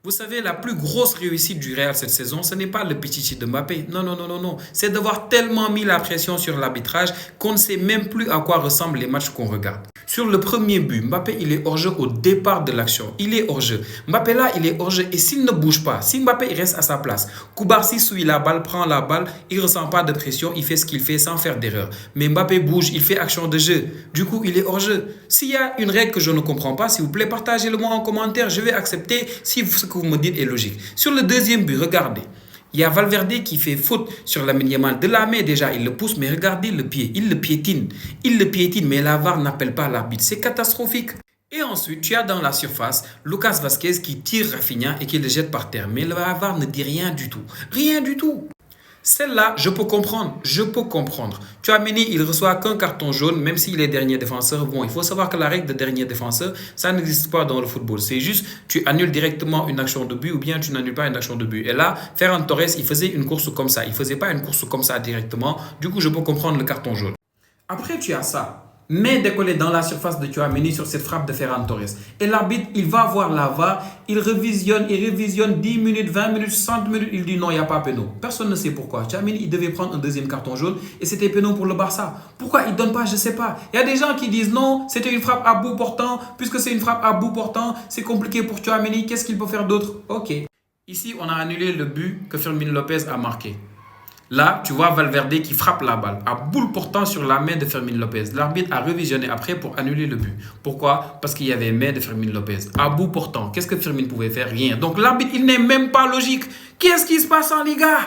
Vous savez, la plus grosse réussite du Real cette saison, ce n'est pas le Pichichi de Mbappé. Non, non, non, non, non. C'est d'avoir tellement mis la pression sur l'arbitrage qu'on ne sait même plus à quoi ressemblent les matchs qu'on regarde. Sur le premier but, Mbappé, il est hors-jeu au départ de l'action. Il est hors-jeu. Mbappé là, il est hors-jeu. Et s'il ne bouge pas, si Mbappé il reste à sa place, Koubarsi suit la balle, prend la balle, il ne ressent pas de pression, il fait ce qu'il fait sans faire d'erreur. Mais Mbappé bouge, il fait action de jeu. Du coup, il est hors-jeu. S'il y a une règle que je ne comprends pas, s'il vous plaît, partagez-le moi en commentaire. Je vais accepter si ce que vous me dites est logique. Sur le deuxième but, regardez. Il y a Valverde qui fait faute sur Lamine Yamal. De la main déjà, il le pousse, mais regardez le pied. Il le piétine. Il le piétine, mais la VAR n'appelle pas l'arbitre. C'est catastrophique. Et ensuite, tu as dans la surface Lucas Vazquez qui tire Rafinha et qui le jette par terre. Mais la VAR ne dit rien du tout. Rien du tout. Celle-là, je peux comprendre. Je peux comprendre. Tchouaméni, il reçoit qu'un carton jaune, même s'il est dernier défenseur. Bon, il faut savoir que la règle de dernier défenseur, ça n'existe pas dans le football. C'est juste, tu annules directement une action de but ou bien tu n'annules pas une action de but. Et là, Ferran Torres, il faisait une course comme ça. Il ne faisait pas une course comme ça directement. Du coup, je peux comprendre le carton jaune. Après, tu as ça. Main décollée dans la surface de Tchouaméni sur cette frappe de Ferran Torres. Et l'arbitre, il va voir la VAR, il révisionne 10 minutes, 20 minutes, 60 minutes, il dit non, il n'y a pas péno. Personne ne sait pourquoi. Tchouaméni, il devait prendre un deuxième carton jaune et c'était péno pour le Barça. Pourquoi il ne donne pas, je ne sais pas. Il y a des gens qui disent non, c'était une frappe à bout portant. Puisque c'est une frappe à bout portant, c'est compliqué pour Tchouaméni. Qu'est-ce qu'il peut faire d'autre? Ok. Ici, on a annulé le but que Fermin Lopez a marqué. Là, tu vois Valverde qui frappe la balle à boule portant sur la main de Fermin Lopez. L'arbitre a revisionné après pour annuler le but. Pourquoi? Parce qu'il y avait main de Fermin Lopez. À bout portant. Qu'est-ce que Fermin pouvait faire? Rien. Donc l'arbitre, il n'est même pas logique. Qu'est-ce qui se passe en Liga?